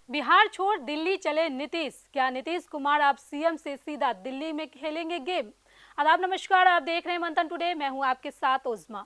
बिहार छोड़ दिल्ली चले नीतीश। क्या नीतीश कुमार अब सीएम से सीधा दिल्ली में खेलेंगे गेम? आदाब, नमस्कार। आप देख रहे हैं मंथन टुडे। मैं हूं आपके साथ उस्मा।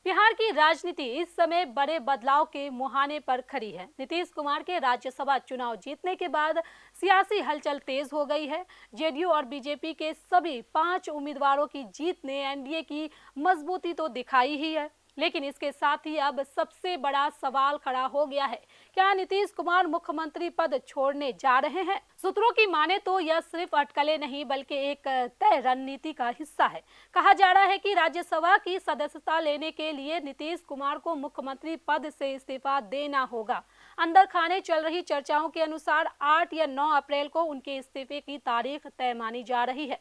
बिहार की राजनीति इस समय बड़े बदलाव के मुहाने पर खड़ी है। नीतीश कुमार के राज्यसभा चुनाव जीतने के बाद सियासी हलचल तेज हो गई है। जेडीयू और बीजेपी के सभी 5 उम्मीदवारों की जीत ने एनडीए की मजबूती तो दिखाई ही है, लेकिन इसके साथ ही अब सबसे बड़ा सवाल खड़ा हो गया है, क्या नीतीश कुमार मुख्यमंत्री पद छोड़ने जा रहे हैं? सूत्रों की माने तो यह सिर्फ अटकलें नहीं बल्कि एक तय रणनीति का हिस्सा है। कहा जा रहा है कि राज्यसभा की सदस्यता लेने के लिए नीतीश कुमार को मुख्यमंत्री पद से इस्तीफा देना होगा। अंदर खाने चल रही चर्चाओं के अनुसार 8 या 9 अप्रैल को उनके इस्तीफे की तारीख तय मानी जा रही है,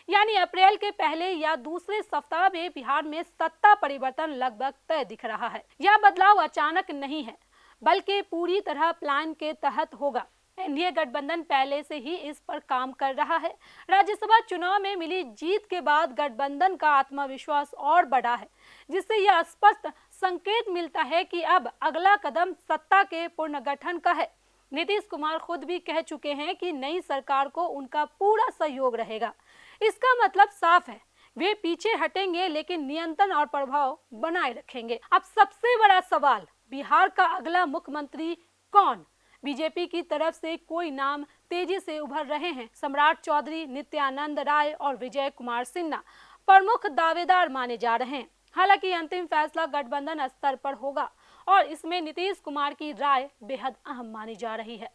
यानी अप्रैल के पहले या दूसरे सप्ताह में बिहार में सत्ता परिवर्तन लगभग तय दिख रहा है। यह बदलाव अचानक नहीं है बल्कि पूरी तरह प्लान के तहत होगा। एनडीए गठबंधन पहले से ही इस पर काम कर रहा है। राज्यसभा चुनाव में मिली जीत के बाद गठबंधन का आत्मविश्वास और बढ़ा है, जिससे यह स्पष्ट संकेत मिलता है कि अब अगला कदम सत्ता के पुनर्गठन का है। नीतीश कुमार खुद भी कह चुके हैं कि नई सरकार को उनका पूरा सहयोग रहेगा। इसका मतलब साफ है, वे पीछे हटेंगे लेकिन नियंत्रण और प्रभाव बनाए रखेंगे। अब सबसे बड़ा सवाल, बिहार का अगला मुख्यमंत्री कौन? बीजेपी की तरफ से कोई नाम तेजी से उभर रहे हैं। सम्राट चौधरी, नित्यानंद राय और विजय कुमार सिन्हा प्रमुख दावेदार माने जा रहे हैं। हालांकि अंतिम फैसला गठबंधन स्तर पर होगा और इसमें नीतीश कुमार की राय बेहद अहम मानी जा रही है।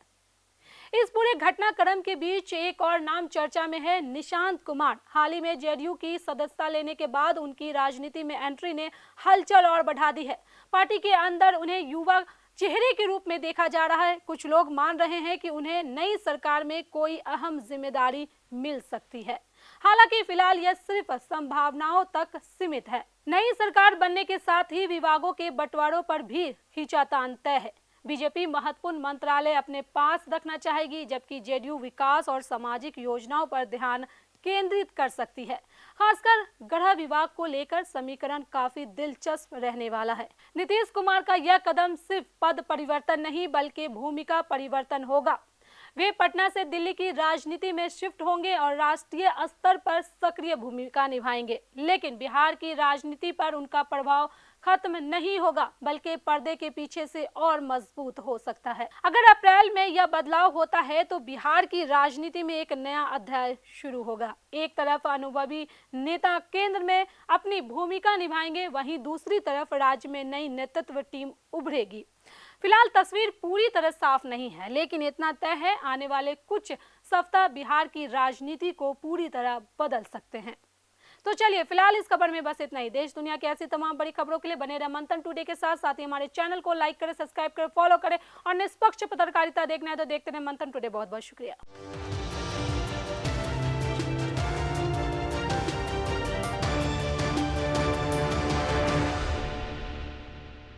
इस पूरे घटनाक्रम के बीच एक और नाम चर्चा में है, निशांत कुमार। हाल ही में जेडीयू की सदस्यता लेने के बाद उनकी राजनीति में एंट्री ने हलचल और बढ़ा दी है। पार्टी के अंदर उन्हें युवा चेहरे के रूप में देखा जा रहा है। कुछ लोग मान रहे हैं कि उन्हें नई सरकार में कोई अहम जिम्मेदारी मिल सकती है। हालांकि फिलहाल यह सिर्फ संभावनाओं तक सीमित है। नई सरकार बनने के साथ ही विभागों के बंटवारों पर भी खींचातान तय है। बीजेपी महत्वपूर्ण मंत्रालय अपने पास रखना चाहेगी, जबकि जेडीयू विकास और सामाजिक योजनाओं पर ध्यान केंद्रित कर सकती है। खासकर गृह विभाग को लेकर समीकरण काफी दिलचस्प रहने वाला है। नीतीश कुमार का यह कदम सिर्फ पद परिवर्तन नहीं बल्कि भूमिका परिवर्तन होगा। वे पटना से दिल्ली की राजनीति में शिफ्ट होंगे और राष्ट्रीय स्तर पर सक्रिय भूमिका निभाएंगे, लेकिन बिहार की राजनीति पर उनका प्रभाव खत्म नहीं होगा बल्कि पर्दे के पीछे से और मजबूत हो सकता है। अगर अप्रैल में यह बदलाव होता है तो बिहार की राजनीति में एक नया अध्याय शुरू होगा। एक तरफ अनुभवी नेता केंद्र में अपनी भूमिका निभाएंगे, वहीं दूसरी तरफ राज्य में नई नेतृत्व टीम उभरेगी। फिलहाल तस्वीर पूरी तरह साफ नहीं है, लेकिन इतना तय है, आने वाले कुछ सप्ताह बिहार की राजनीति को पूरी तरह बदल सकते हैं। तो चलिए, फिलहाल इस खबर में बस इतना ही। देश दुनिया की ऐसी तमाम बड़ी खबरों के लिए बने रहे मंथन टुडे के साथ ही हमारे चैनल को लाइक करें, सब्सक्राइब करें, फॉलो करें और निष्पक्ष पत्रकारिता देखना है तो देखते रहे मंथन टुडे। बहुत बहुत शुक्रिया।